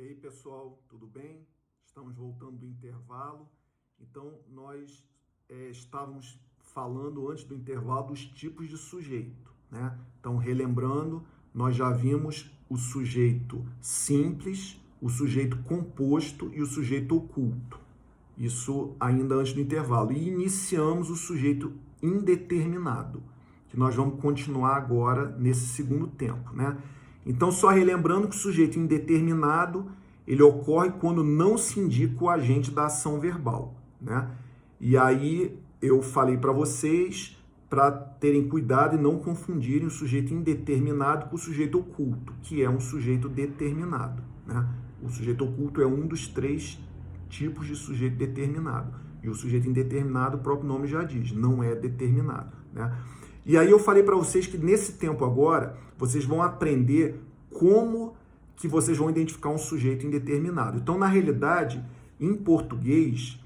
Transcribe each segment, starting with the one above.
E aí, pessoal, tudo bem? Estamos voltando do intervalo. Então, nós estávamos falando antes do intervalo dos tipos de sujeito, né? Então, relembrando, nós já vimos o sujeito simples, o sujeito composto e o sujeito oculto. Isso ainda antes do intervalo. E iniciamos o sujeito indeterminado, que nós vamos continuar agora nesse segundo tempo, né? Então, só relembrando que o sujeito indeterminado, ele ocorre quando não se indica o agente da ação verbal, né? E aí, eu falei para vocês para terem cuidado e não confundirem o sujeito indeterminado com o sujeito oculto, que é um sujeito determinado, né? O sujeito oculto é um dos três tipos de sujeito determinado. E o sujeito indeterminado, o próprio nome já diz, não é determinado, né? E aí eu falei para vocês que nesse tempo agora, vocês vão aprender como que vocês vão identificar um sujeito indeterminado. Então, na realidade, em português,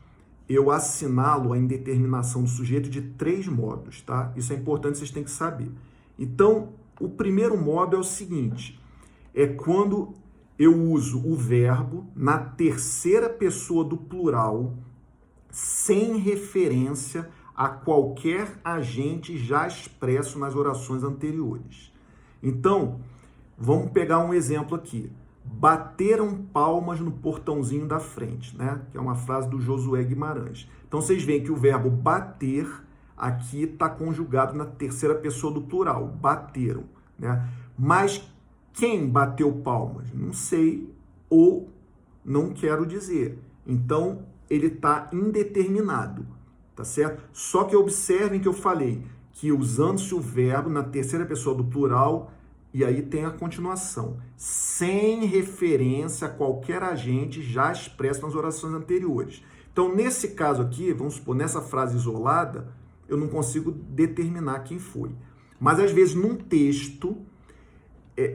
eu assinalo a indeterminação do sujeito de 3 modos, tá? Isso é importante, vocês têm que saber. Então, o primeiro modo é o seguinte, é quando eu uso o verbo na terceira pessoa do plural, sem referência a qualquer agente já expresso nas orações anteriores. Então, vamos pegar um exemplo aqui. Bateram palmas no portãozinho da frente, né? Que é uma frase do Josué Guimarães. Então, vocês veem que o verbo bater aqui está conjugado na terceira pessoa do plural. Bateram, né? Mas quem bateu palmas? Não sei ou não quero dizer. Então, ele está indeterminado, tá certo? Só que observem que eu falei que usando-se o verbo na terceira pessoa do plural, e aí tem a continuação, sem referência a qualquer agente já expresso nas orações anteriores. Então, nesse caso aqui, vamos supor, nessa frase isolada, eu não consigo determinar quem foi. Mas, às vezes, num texto,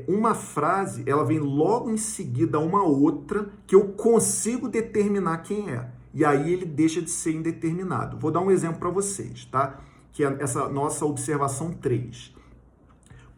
uma frase, ela vem logo em seguida a uma outra que eu consigo determinar quem é. E aí ele deixa de ser indeterminado. Vou dar um exemplo para vocês, tá? Que é essa nossa observação 3.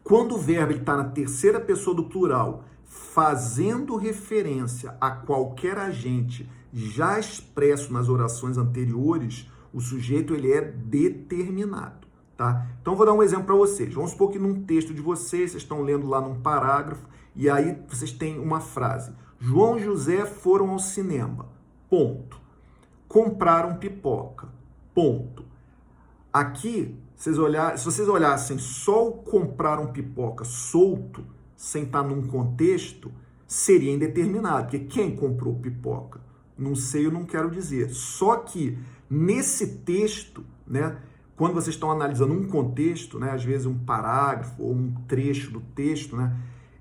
Quando o verbo está na terceira pessoa do plural, fazendo referência a qualquer agente já expresso nas orações anteriores, o sujeito ele é determinado, tá? Então, vou dar um exemplo para vocês. Vamos supor que num texto de vocês estão lendo lá num parágrafo, e aí vocês têm uma frase. João e José foram ao cinema, ponto. Compraram pipoca, ponto. Aqui, se vocês olhassem só o compraram pipoca solto, sem estar num contexto, seria indeterminado, porque quem comprou pipoca? Não sei, eu não quero dizer. Só que nesse texto, né, quando vocês estão analisando um contexto, né, às vezes um parágrafo ou um trecho do texto, né,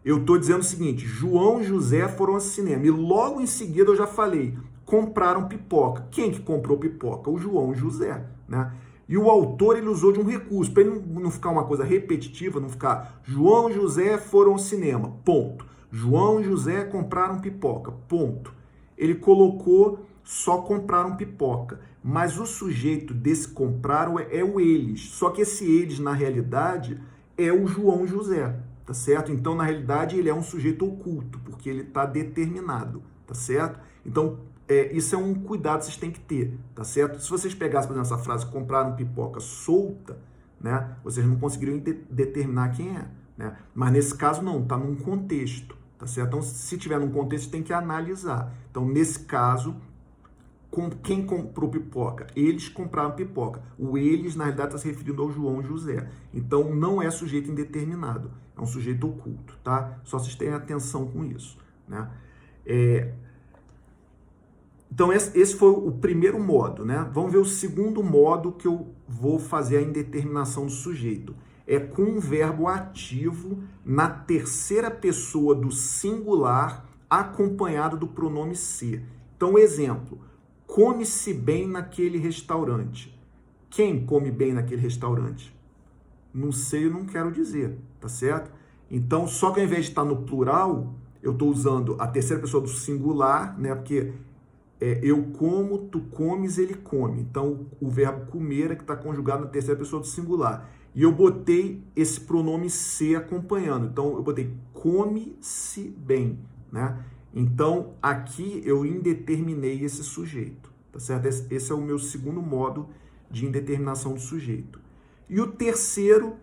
eu estou dizendo o seguinte, João e José foram ao cinema, e logo em seguida eu já falei, compraram pipoca. Quem que comprou pipoca? O João e José, né? E o autor, ele usou de um recurso, para ele não ficar uma coisa repetitiva, não ficar João e José foram ao cinema, ponto. João e José compraram pipoca, ponto. Ele colocou só compraram pipoca, mas o sujeito desse compraram é o eles, só que esse eles, na realidade, é o João e José, tá certo? Então, na realidade, ele é um sujeito oculto, porque ele está determinado, tá certo? Então, isso é um cuidado que vocês têm que ter, tá certo? Se vocês pegassem, por exemplo, essa frase, compraram pipoca solta, né? Vocês não conseguiriam determinar quem é, né? Mas nesse caso não, tá num contexto, tá certo? Então, se tiver num contexto, tem que analisar. Então, nesse caso, quem comprou pipoca? Eles compraram pipoca. O eles, na realidade, está se referindo ao João e José. Então, não é sujeito indeterminado, é um sujeito oculto, tá? Só vocês tenham atenção com isso, né? Então, esse foi o primeiro modo, né? Vamos ver o segundo modo que eu vou fazer a indeterminação do sujeito. É com um verbo ativo na terceira pessoa do singular, acompanhado do pronome ser. Então, exemplo, come-se bem naquele restaurante. Quem come bem naquele restaurante? Não sei, eu não quero dizer, tá certo? Então, só que ao invés de estar no plural, eu estou usando a terceira pessoa do singular, né? Porque eu como, tu comes, ele come. Então, o verbo comer é que está conjugado na terceira pessoa do singular. E eu botei esse pronome ser acompanhando. Então, eu botei come-se bem, né? Então, aqui eu indeterminei esse sujeito, tá certo? Esse é o meu segundo modo de indeterminação do sujeito. E o terceiro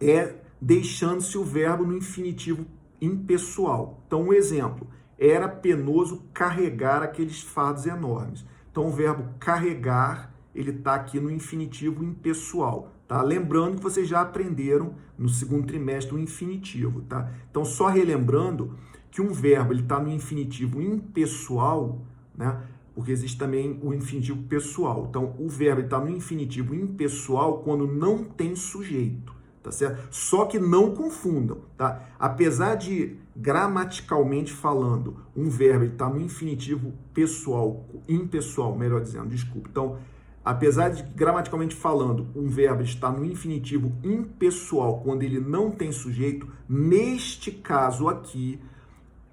é deixando-se o verbo no infinitivo impessoal. Então, um exemplo, era penoso carregar aqueles fardos enormes. Então, o verbo carregar, ele está aqui no infinitivo impessoal, tá? Lembrando que vocês já aprenderam no segundo trimestre o infinitivo, tá? Então, só relembrando que um verbo ele está no infinitivo impessoal, né? Porque existe também o infinitivo pessoal. Então, o verbo está no infinitivo impessoal quando não tem sujeito, tá certo? Só que não confundam, tá? Apesar de, gramaticalmente falando, um verbo está no infinitivo pessoal, impessoal, melhor dizendo, desculpa. Então, apesar de, gramaticalmente falando, um verbo está no infinitivo impessoal quando ele não tem sujeito, neste caso aqui,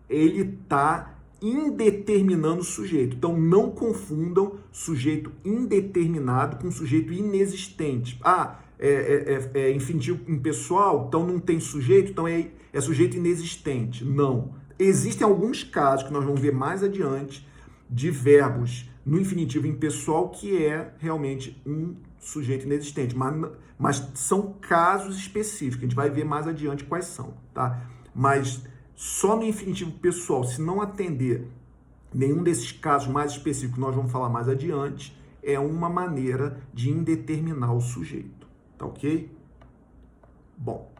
ele está indeterminando o sujeito. Então, não confundam sujeito indeterminado com sujeito inexistente. É infinitivo impessoal, então não tem sujeito, então é sujeito inexistente. Não. Existem alguns casos que nós vamos ver mais adiante de verbos no infinitivo impessoal que é realmente um sujeito inexistente, mas são casos específicos, a gente vai ver mais adiante quais são, tá? Mas só no infinitivo pessoal, se não atender nenhum desses casos mais específicos que nós vamos falar mais adiante, é uma maneira de indeterminar o sujeito, tá ok? Bom,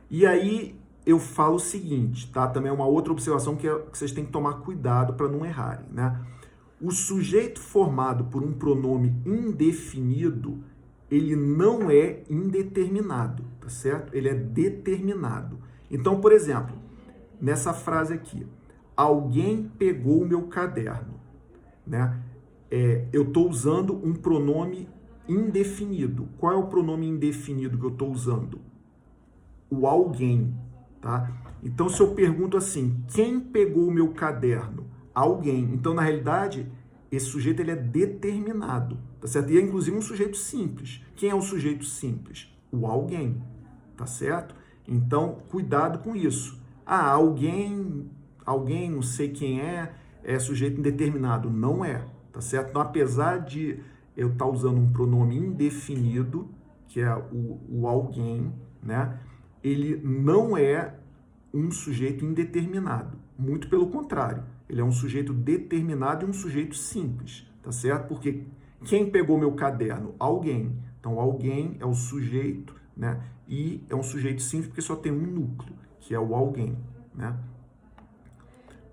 e aí eu falo o seguinte, tá? Também é uma outra observação que vocês têm que tomar cuidado para não errarem, né? O sujeito formado por um pronome indefinido, ele não é indeterminado, tá certo? Ele é determinado. Então, por exemplo, nessa frase aqui, alguém pegou o meu caderno, né? Eu estou usando um pronome indefinido. Qual é o pronome indefinido que eu estou usando? O alguém, tá? Então, se eu pergunto assim, quem pegou o meu caderno? Alguém. Então, na realidade, esse sujeito ele é determinado, tá certo? E é inclusive um sujeito simples. Quem é o sujeito simples? O alguém, tá certo? Então, cuidado com isso. Alguém, não sei quem é sujeito indeterminado. Não é, tá certo? Então, apesar de eu estar usando um pronome indefinido, que é o alguém, né? Ele não é um sujeito indeterminado. Muito pelo contrário. Ele é um sujeito determinado e um sujeito simples, tá certo? Porque quem pegou meu caderno? Alguém. Então, alguém é o sujeito, né? E é um sujeito simples porque só tem um núcleo, que é o alguém, né?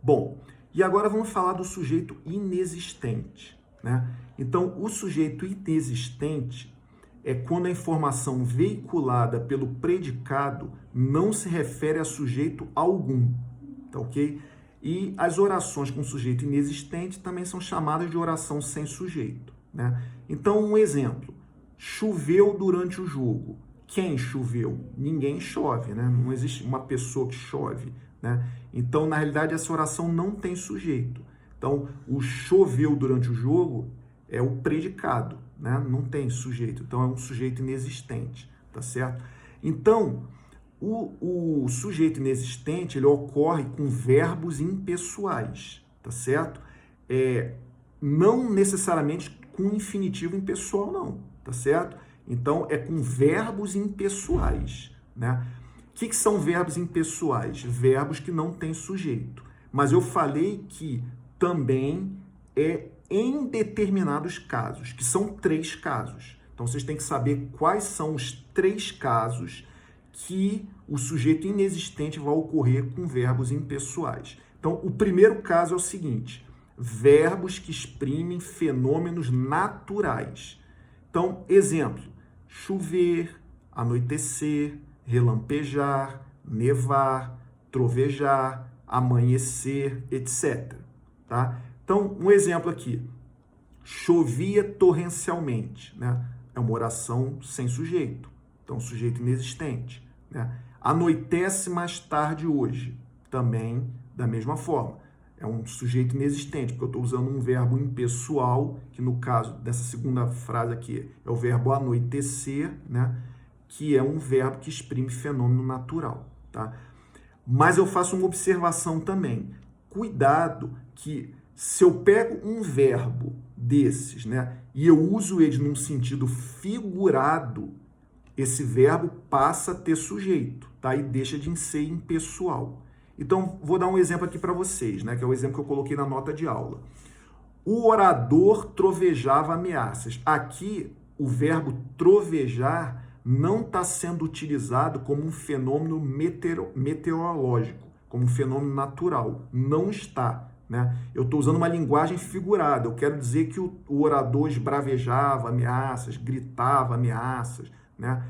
Bom, e agora vamos falar do sujeito inexistente, né? Então, o sujeito inexistente é quando a informação veiculada pelo predicado não se refere a sujeito algum, tá ok? E as orações com sujeito inexistente também são chamadas de oração sem sujeito, né? Então, um exemplo, choveu durante o jogo. Quem choveu? Ninguém chove, né? Não existe uma pessoa que chove, né? Então, na realidade, essa oração não tem sujeito. Então, o choveu durante o jogo é o predicado, né? Não tem sujeito. Então, é um sujeito inexistente, tá certo? Então, o sujeito inexistente, ele ocorre com verbos impessoais, tá certo? Não necessariamente com infinitivo impessoal, não, tá certo? Então, é com verbos impessoais, né? O que são verbos impessoais? Verbos que não têm sujeito. Mas eu falei que também é em determinados casos, que são 3 casos. Então, vocês têm que saber quais são os 3 casos que o sujeito inexistente vai ocorrer com verbos impessoais. Então, o primeiro caso é o seguinte, verbos que exprimem fenômenos naturais. Então, exemplo, chover, anoitecer, relampejar, nevar, trovejar, amanhecer, etc. Tá? Então, um exemplo aqui, chovia torrencialmente, né? É uma oração sem sujeito, então sujeito inexistente, né? Anoitece mais tarde hoje, também da mesma forma, é um sujeito inexistente, porque eu estou usando um verbo impessoal, que no caso dessa segunda frase aqui é o verbo anoitecer, né? Que é um verbo que exprime fenômeno natural, tá? Mas eu faço uma observação também. Cuidado que se eu pego um verbo desses, né, e eu uso ele num sentido figurado, esse verbo passa a ter sujeito, tá? E deixa de ser impessoal. Então, vou dar um exemplo aqui para vocês, né, que é o exemplo que eu coloquei na nota de aula. O orador trovejava ameaças. Aqui, o verbo trovejar não está sendo utilizado como um fenômeno meteorológico, como um fenômeno natural. Não está, né? Eu estou usando uma linguagem figurada. Eu quero dizer que o orador esbravejava ameaças, gritava ameaças, né?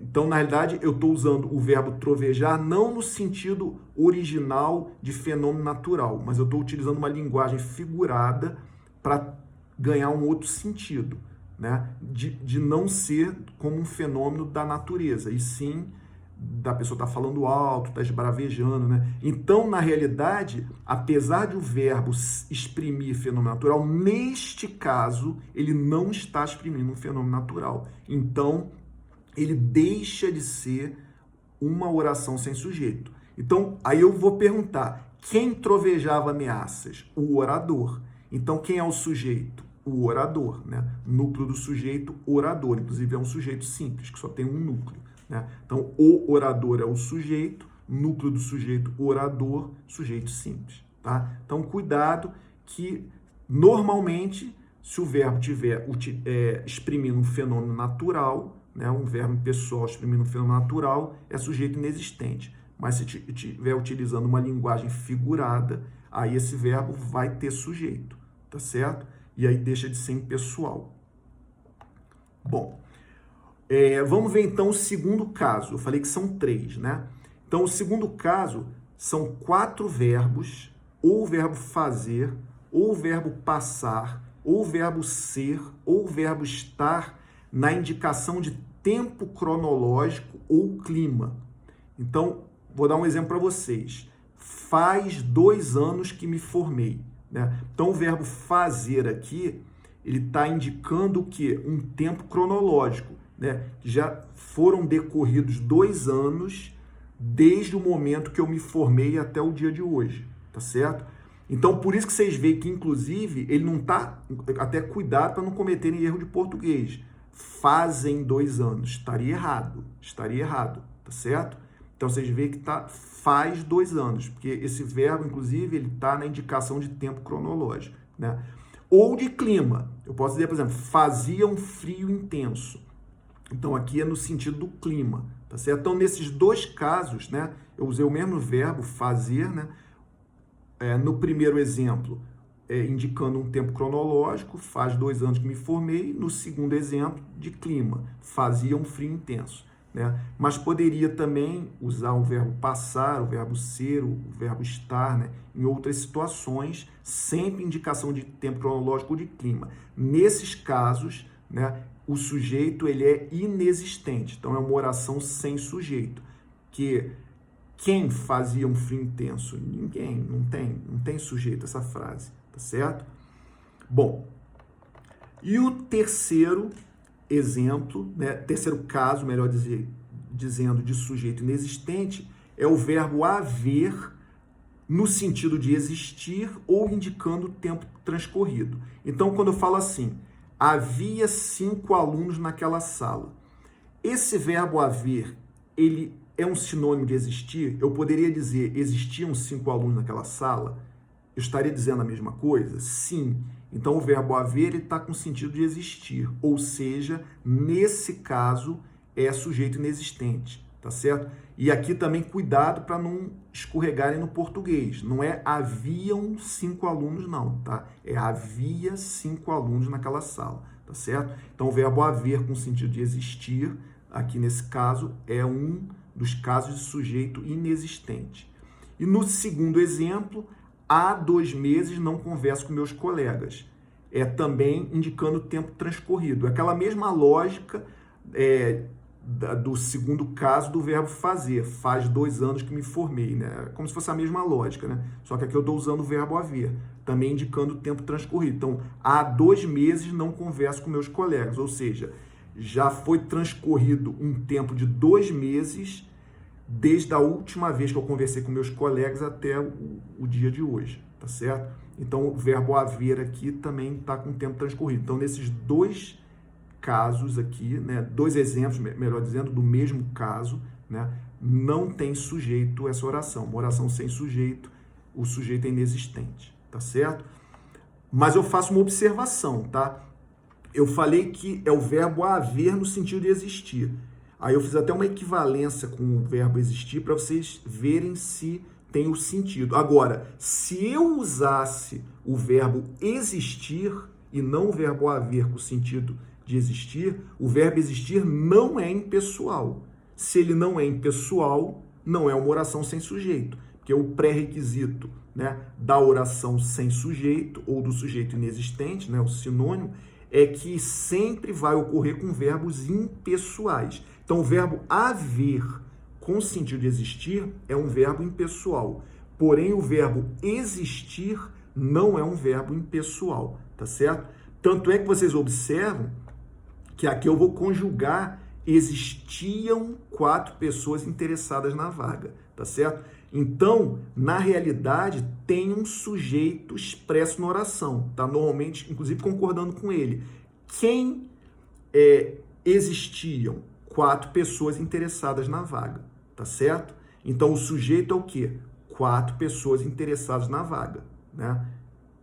Então, na realidade, eu estou usando o verbo trovejar não no sentido original de fenômeno natural, mas eu estou utilizando uma linguagem figurada para ganhar um outro sentido, né? De não ser como um fenômeno da natureza, e sim da pessoa estar falando alto, estar esbravejando, né? Então, na realidade, apesar de o verbo exprimir fenômeno natural, neste caso, ele não está exprimindo um fenômeno natural. Então, ele deixa de ser uma oração sem sujeito. Então, aí eu vou perguntar, quem trovejava ameaças? O orador. Então, quem é o sujeito? O orador, né? Núcleo do sujeito, orador. Inclusive, é um sujeito simples, que só tem um núcleo, né? Então, o orador é o sujeito, núcleo do sujeito, orador, sujeito simples, tá? Então, cuidado que, normalmente, se o verbo estiver exprimindo um fenômeno natural, né, um verbo pessoal exprimindo um fenômeno natural, é sujeito inexistente. Mas se estiver utilizando uma linguagem figurada, aí esse verbo vai ter sujeito, tá certo? E aí deixa de ser impessoal. Bom, vamos ver então o segundo caso. Eu falei que são 3, né? Então, o segundo caso são 4 verbos, ou o verbo fazer, ou o verbo passar, ou o verbo ser, ou o verbo estar, na indicação de tempo cronológico ou clima. Então, vou dar um exemplo para vocês. Faz 2 anos que me formei, né? Então, o verbo fazer aqui, ele está indicando o quê? Um tempo cronológico, né? Já foram decorridos 2 anos desde o momento que eu me formei até o dia de hoje, tá certo? Então, por isso que vocês veem que, inclusive, ele não está... Até cuidado para não cometerem erro de português. Fazem 2 anos. Estaria errado, tá certo? Então, vocês veem que faz 2 anos, porque esse verbo, inclusive, ele está na indicação de tempo cronológico, né? Ou de clima. Eu posso dizer, por exemplo, fazia um frio intenso. Então, aqui é no sentido do clima, tá certo? Então, nesses 2 casos, né, eu usei o mesmo verbo, fazer, né? No primeiro exemplo, indicando um tempo cronológico, faz 2 anos que me formei. No segundo exemplo, de clima, fazia um frio intenso, né? Mas poderia também usar o verbo passar, o verbo ser, o verbo estar, né? Em outras situações, sempre indicação de tempo cronológico ou de clima. Nesses casos, né, o sujeito ele é inexistente, então é uma oração sem sujeito. Quem fazia um frio intenso? Ninguém, não tem sujeito essa frase, tá certo? Bom, e o terceiro exemplo, né, terceiro caso, melhor dizendo, de sujeito inexistente, é o verbo haver no sentido de existir ou indicando o tempo transcorrido. Então, quando eu falo assim, havia 5 alunos naquela sala, esse verbo haver, ele é um sinônimo de existir? Eu poderia dizer, existiam 5 alunos naquela sala? Eu estaria dizendo a mesma coisa? Sim. Então, o verbo haver está com o sentido de existir, ou seja, nesse caso, é sujeito inexistente, tá certo? E aqui também cuidado para não escorregarem no português. Não é haviam 5 alunos, não, tá? É havia 5 alunos naquela sala, tá certo? Então, o verbo haver com o sentido de existir, aqui nesse caso, é um dos casos de sujeito inexistente. E no segundo exemplo, há 2 meses não converso com meus colegas. É também indicando o tempo transcorrido. Aquela mesma lógica do segundo caso do verbo fazer. Faz 2 anos que me formei, né? Como se fosse a mesma lógica, né? Só que aqui eu estou usando o verbo haver, também indicando o tempo transcorrido. Então, há 2 meses não converso com meus colegas. Ou seja, já foi transcorrido um tempo de 2 meses desde a última vez que eu conversei com meus colegas até o dia de hoje, tá certo? Então, o verbo haver aqui também está com o tempo transcorrido. Então, nesses dois casos aqui, né, dois exemplos, melhor dizendo, do mesmo caso, né, não tem sujeito essa oração. Uma oração sem sujeito, o sujeito é inexistente, tá certo? Mas eu faço uma observação, tá? Eu falei que é o verbo haver no sentido de existir. Aí eu fiz até uma equivalência com o verbo existir para vocês verem se tem o sentido. Agora, se eu usasse o verbo existir e não o verbo haver com o sentido de existir, o verbo existir não é impessoal. Se ele não é impessoal, não é uma oração sem sujeito, porque o pré-requisito, né, da oração sem sujeito ou do sujeito inexistente, né, o sinônimo, é que sempre vai ocorrer com verbos impessoais. Então, o verbo haver com sentido de existir é um verbo impessoal. Porém, o verbo existir não é um verbo impessoal, tá certo? Tanto é que vocês observam que aqui eu vou conjugar existiam 4 pessoas interessadas na vaga, tá certo? Então, na realidade, tem um sujeito expresso na oração, tá? Normalmente, inclusive concordando com ele. Quem existiam? 4 pessoas interessadas na vaga, tá certo? Então, o sujeito é o quê? 4 pessoas interessadas na vaga, né?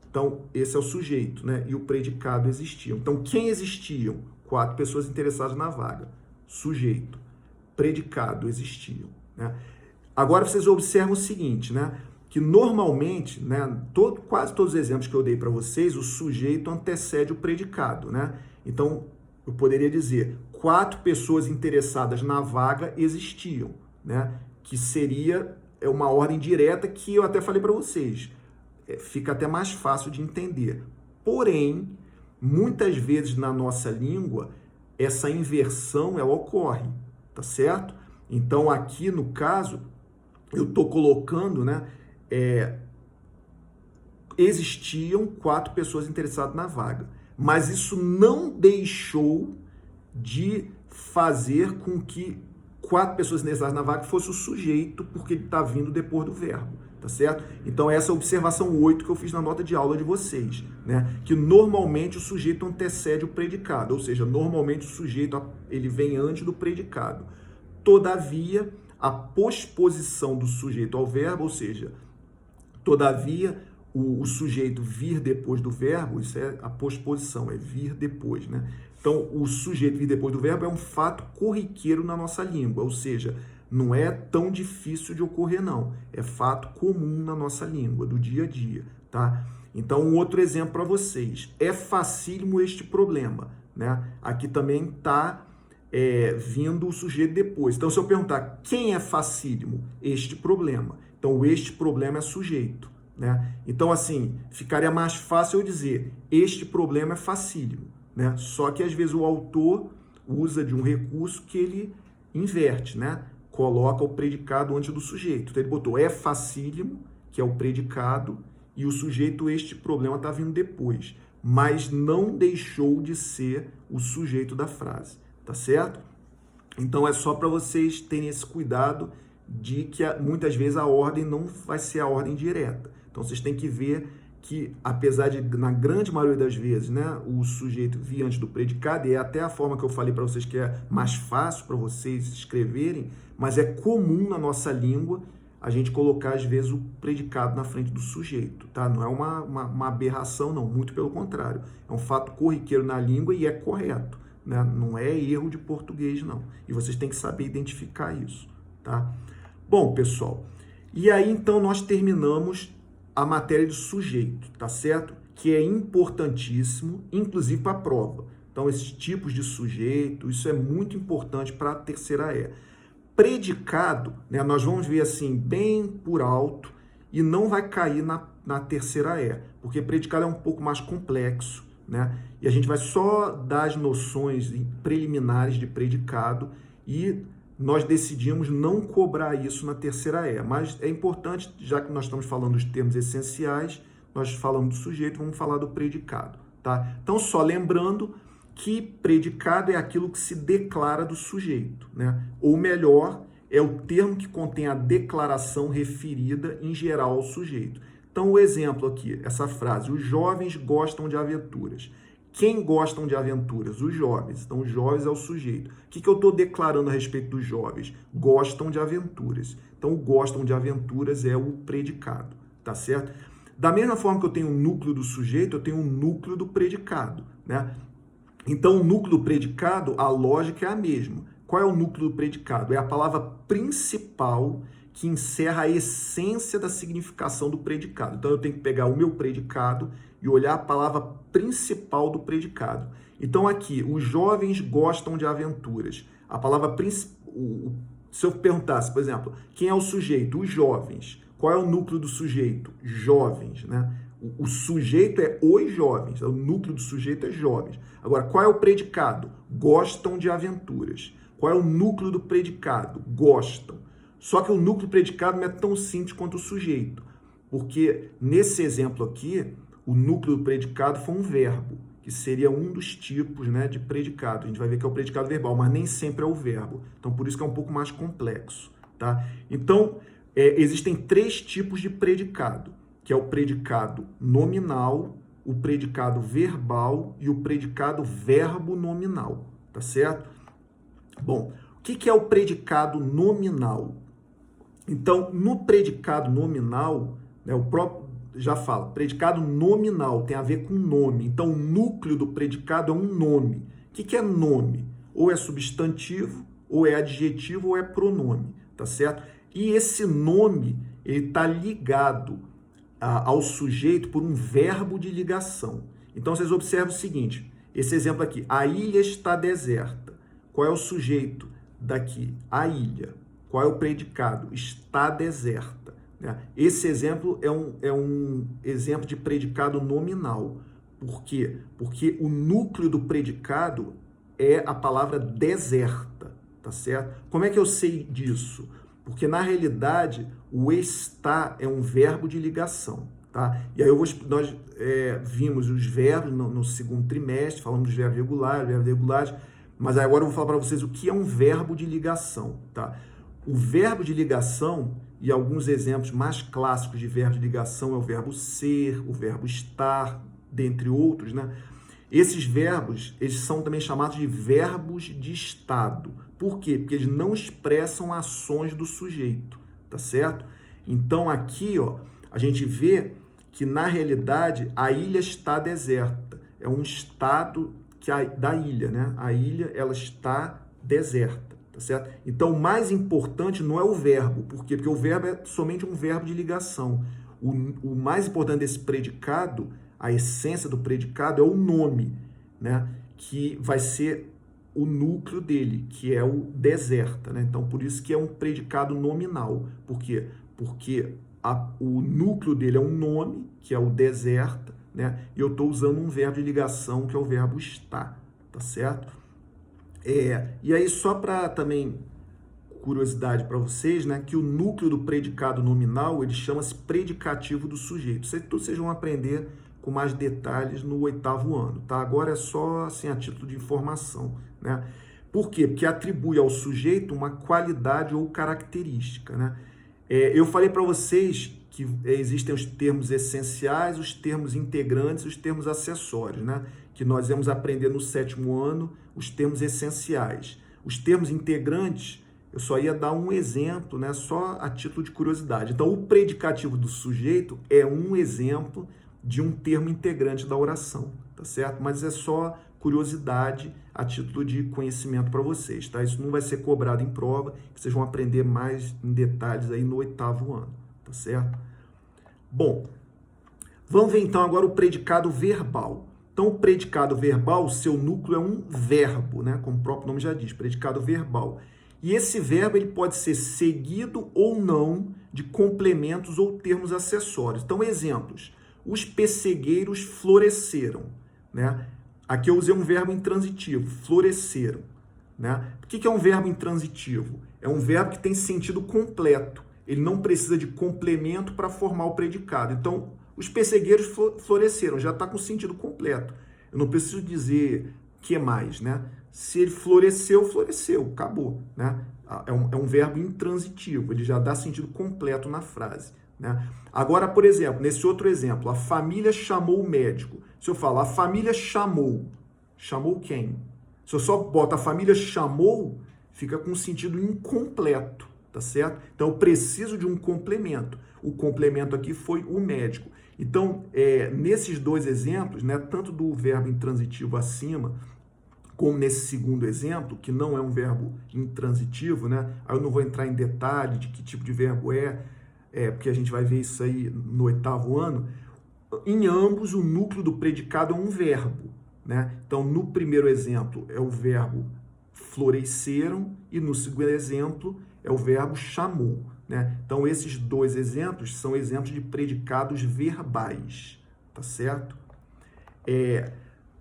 Então, esse é o sujeito, né? E o predicado existiam. Então, quem existiam? 4 pessoas interessadas na vaga. Sujeito, predicado existiam, né? Agora, vocês observam o seguinte, né? Que normalmente, né, quase todos os exemplos que eu dei para vocês, o sujeito antecede o predicado, né? Então, eu poderia dizer, 4 pessoas interessadas na vaga existiam, né? Que seria uma ordem direta que eu até falei para vocês. Fica até mais fácil de entender. Porém, muitas vezes na nossa língua, essa inversão ela ocorre, tá certo? Então, aqui no caso, eu estou colocando, né? Existiam 4 pessoas interessadas na vaga, mas isso não deixou de fazer com que 4 pessoas interessadas na vaga fosse o sujeito, porque ele está vindo depois do verbo, tá certo? Então, essa é a observação 8 que eu fiz na nota de aula de vocês, né? Que normalmente o sujeito antecede o predicado, ou seja, normalmente o sujeito ele vem antes do predicado. Todavia, a posposição do sujeito ao verbo, ou seja, todavia, o sujeito vir depois do verbo, isso é a posposição, é vir depois, né? Então, o sujeito vir depois do verbo é um fato corriqueiro na nossa língua, ou seja, não é tão difícil de ocorrer, não. É fato comum na nossa língua, do dia a dia, tá? Então, um outro exemplo para vocês. É facílimo este problema, né? Aqui também está vindo o sujeito depois. Então, se eu perguntar quem é facílimo? Este problema. Então, este problema é sujeito, né? Então, assim, ficaria mais fácil eu dizer este problema é facílimo, né? Só que, às vezes, o autor usa de um recurso que ele inverte, né? Coloca o predicado antes do sujeito. Então, ele botou é facílimo, que é o predicado, e o sujeito, este problema, está vindo depois. Mas não deixou de ser o sujeito da frase, tá certo? Então, é só para vocês terem esse cuidado de que muitas vezes a ordem não vai ser a ordem direta. Então, vocês têm que ver que, apesar de, na grande maioria das vezes, né, o sujeito vir antes do predicado, e é até a forma que eu falei para vocês que é mais fácil para vocês escreverem, mas é comum na nossa língua a gente colocar, às vezes, o predicado na frente do sujeito, tá? Não é uma aberração, não, muito pelo contrário. É um fato corriqueiro na língua e é correto, né? Não é erro de português, não. E vocês têm que saber identificar isso, tá? Bom, pessoal, e aí, então, nós terminamos a matéria de sujeito, tá certo? Que é importantíssimo, inclusive para a prova. Então, esses tipos de sujeito, isso é muito importante para a terceira E. Predicado, né, nós vamos ver assim, bem por alto, e não vai cair na terceira E, porque predicado é um pouco mais complexo, né? E a gente vai só dar as noções preliminares de predicado e nós decidimos não cobrar isso na terceira E. Mas é importante, já que nós estamos falando dos termos essenciais, nós falamos do sujeito, vamos falar do predicado, tá? Então, só lembrando que predicado é aquilo que se declara do sujeito, né? Ou melhor, é o termo que contém a declaração referida em geral ao sujeito. Então, o exemplo aqui, essa frase, os jovens gostam de aventuras. Quem gostam de aventuras? Os jovens. Então, os jovens é o sujeito. O que eu estou declarando a respeito dos jovens? Gostam de aventuras. Então, o gostam de aventuras é o predicado, tá certo? Da mesma forma que eu tenho o núcleo do sujeito, eu tenho o núcleo do predicado, né? Então, o núcleo do predicado, a lógica é a mesma. Qual é o núcleo do predicado? É a palavra principal que encerra a essência da significação do predicado. Então, eu tenho que pegar o meu predicado e olhar a palavra principal do predicado. Então, aqui, os jovens gostam de aventuras. A palavra principal, se eu perguntasse, por exemplo, quem é o sujeito? Os jovens. Qual é o núcleo do sujeito? Jovens, né? O sujeito é os jovens, o núcleo do sujeito é jovens. Agora, qual é o predicado? Gostam de aventuras. Qual é o núcleo do predicado? Gostam. Só que o núcleo do predicado não é tão simples quanto o sujeito, porque nesse exemplo aqui, o núcleo do predicado foi um verbo, que seria um dos tipos, né, de predicado. A gente vai ver que é o predicado verbal, mas nem sempre é o verbo. Então, por isso que é um pouco mais complexo, tá? Então, existem 3 tipos de predicado, que é o predicado nominal, o predicado verbal e o predicado verbo nominal, tá certo? Bom, o que é o predicado nominal? Então, no predicado nominal, né, o próprio já fala, predicado nominal tem a ver com nome. Então, o núcleo do predicado é um nome. O que é nome? Ou é substantivo, ou é adjetivo, ou é pronome, tá certo? E esse nome, ele está ligado ao sujeito por um verbo de ligação. Então, vocês observam o seguinte, esse exemplo aqui, a ilha está deserta. Qual é o sujeito daqui? A ilha. Qual é o predicado? Está deserta. Esse exemplo é um exemplo de predicado nominal. Por quê? Porque o núcleo do predicado é a palavra deserta, tá certo? Como é que eu sei disso? Porque, na realidade, o está é um verbo de ligação, tá? E aí nós vimos os verbos no segundo trimestre, falamos dos verbos regulares, mas agora eu vou falar para vocês o que é um verbo de ligação, tá? O verbo de ligação, e alguns exemplos mais clássicos de verbo de ligação, é o verbo ser, o verbo estar, dentre outros, né? Esses verbos, eles são também chamados de verbos de estado. Por quê? Porque eles não expressam ações do sujeito, tá certo? Então, aqui, ó, a gente vê que, na realidade, a ilha está deserta. É um estado da ilha, né? A ilha, ela está deserta, tá certo? Então, o mais importante não é o verbo. Por quê? Porque o verbo é somente um verbo de ligação. O mais importante desse predicado, a essência do predicado, é o nome, né? Que vai ser o núcleo dele, que é o deserta, né? Então, por isso que é um predicado nominal. Por quê? Porque o núcleo dele é um nome, que é o deserta, né? E eu estou usando um verbo de ligação, que é o verbo estar, tá certo? E aí, só para também curiosidade para vocês, né? Que o núcleo do predicado nominal, ele chama-se predicativo do sujeito. Vocês vão aprender com mais detalhes no 8º ano, tá? Agora é só assim, a título de informação, né? Por quê? Porque atribui ao sujeito uma qualidade ou característica, né? Eu falei para vocês que existem os termos essenciais, os termos integrantes e os termos acessórios, né? Que nós vamos aprender no 7º ano, os termos essenciais. Os termos integrantes, eu só ia dar um exemplo, né? Só a título de curiosidade. Então, o predicativo do sujeito é um exemplo de um termo integrante da oração, tá certo? Mas é só curiosidade a título de conhecimento para vocês, tá? Isso não vai ser cobrado em prova, vocês vão aprender mais em detalhes aí no 8º ano, tá certo? Bom, vamos ver então agora o predicado verbal. Então, o predicado verbal, o seu núcleo é um verbo, né? Como o próprio nome já diz, predicado verbal. E esse verbo ele pode ser seguido ou não de complementos ou termos acessórios. Então, exemplos. Os pessegueiros floresceram, né? Aqui eu usei um verbo intransitivo, floresceram, né? O que é um verbo intransitivo? É um verbo que tem sentido completo. Ele não precisa de complemento para formar o predicado. Então, os pessegueiros floresceram, já está com sentido completo. Eu não preciso dizer que mais, né? Se ele floresceu, floresceu, acabou, né? É um verbo intransitivo, ele já dá sentido completo na frase, né? Agora, por exemplo, nesse outro exemplo, a família chamou o médico. Se eu falar, a família chamou, chamou quem? Se eu só boto a família chamou, fica com sentido incompleto, tá certo? Então, eu preciso de um complemento. O complemento aqui foi o médico. Então, nesses dois exemplos, né, tanto do verbo intransitivo acima, como nesse segundo exemplo, que não é um verbo intransitivo, né? Aí eu não vou entrar em detalhe de que tipo de verbo porque a gente vai ver isso aí no 8º ano. Em ambos, o núcleo do predicado é um verbo, né? Então, no primeiro exemplo, é o verbo floresceram e no segundo exemplo é o verbo chamou, né? Então, esses dois exemplos são exemplos de predicados verbais, tá certo?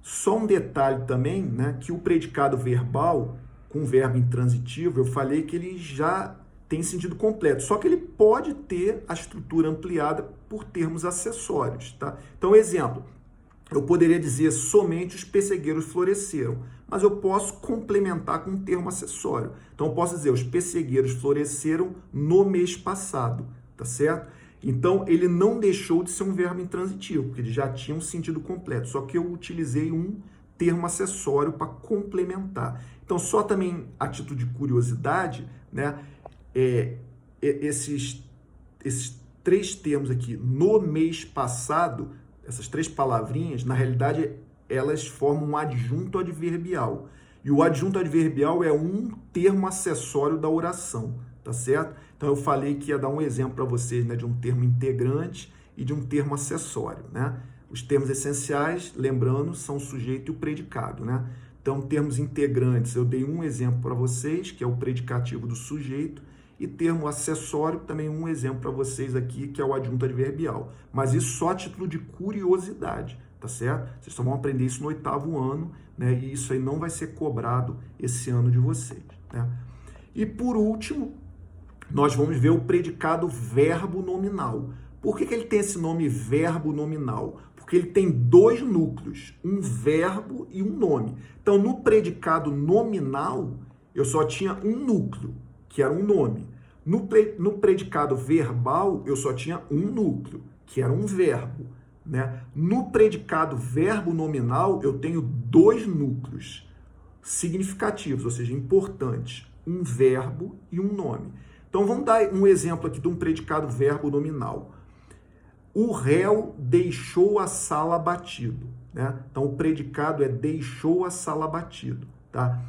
Só um detalhe também, né, que o predicado verbal com verbo intransitivo, eu falei que ele já tem sentido completo, só que ele pode ter a estrutura ampliada por termos acessórios, tá? Então, exemplo, eu poderia dizer somente os pessegueiros floresceram, mas eu posso complementar com um termo acessório. Então, eu posso dizer os pessegueiros floresceram no mês passado, tá certo? Então, ele não deixou de ser um verbo intransitivo, porque ele já tinha um sentido completo, só que eu utilizei um termo acessório para complementar. Então, só também a título de curiosidade, né, esses três termos aqui, no mês passado, essas três palavrinhas, na realidade, elas formam um adjunto adverbial. E o adjunto adverbial é um termo acessório da oração, tá certo? Então, eu falei que ia dar um exemplo para vocês, né, de um termo integrante e de um termo acessório, né? Os termos essenciais, lembrando, são o sujeito e o predicado, né? Então, termos integrantes, eu dei um exemplo para vocês, que é o predicativo do sujeito, e termo acessório, também um exemplo para vocês aqui, que é o adjunto adverbial. Mas isso só a título de curiosidade, tá certo? Vocês só vão aprender isso no 8º ano, né? E isso aí não vai ser cobrado esse ano de vocês, né? E por último, nós vamos ver o predicado verbo nominal. Por que ele tem esse nome verbo nominal? Porque ele tem dois núcleos, um verbo e um nome. Então, no predicado nominal, eu só tinha um núcleo, que era um nome. No predicado verbal, eu só tinha um núcleo, que era um verbo, né? No predicado verbo nominal, eu tenho dois núcleos significativos, ou seja, importantes, um verbo e um nome. Então, vamos dar um exemplo aqui de um predicado verbo nominal. O réu deixou a sala batido, né? Então, o predicado é deixou a sala batido, tá?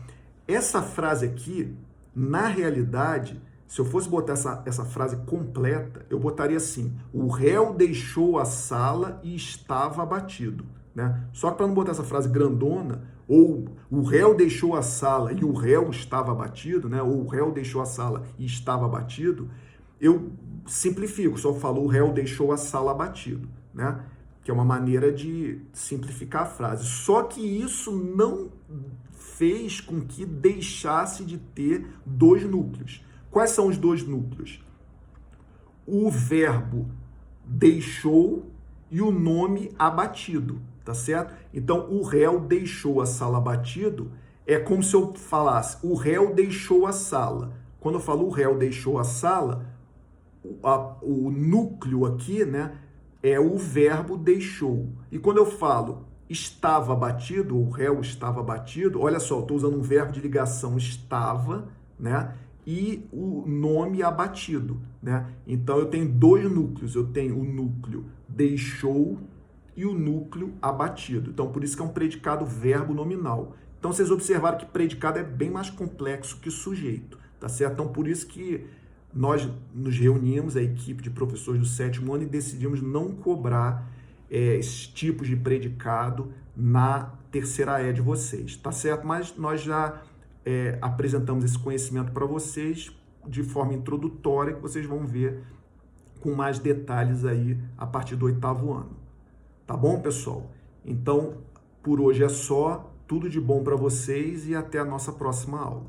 Essa frase aqui, na realidade, se eu fosse botar essa frase completa, eu botaria assim, o réu deixou a sala e estava abatido, né? Só que para não botar essa frase grandona, ou o réu deixou a sala e o réu estava abatido, né? Ou o réu deixou a sala e estava abatido, eu simplifico, só falo o réu deixou a sala abatido, né? Que é uma maneira de simplificar a frase. Só que isso não fez com que deixasse de ter dois núcleos. Quais são os dois núcleos? O verbo deixou e o nome abatido, tá certo? Então, o réu deixou a sala abatido é como se eu falasse, o réu deixou a sala. Quando eu falo o réu deixou a sala, o núcleo aqui, né, é o verbo deixou. E quando eu falo estava abatido, o réu estava abatido, olha só, estou usando um verbo de ligação estava, né, e o nome abatido, né? Então, eu tenho dois núcleos, eu tenho o núcleo deixou e o núcleo abatido. Então, por isso que é um predicado verbo nominal. Então, vocês observaram que predicado é bem mais complexo que sujeito, tá certo? Então, por isso que nós nos reunimos, a equipe de professores do 7º ano, e decidimos não cobrar esses tipos de predicado na terceira E de vocês, tá certo? Mas nós já apresentamos esse conhecimento para vocês de forma introdutória, que vocês vão ver com mais detalhes aí a partir do 8º ano. Tá bom, pessoal? Então, por hoje é só. Tudo de bom para vocês e até a nossa próxima aula.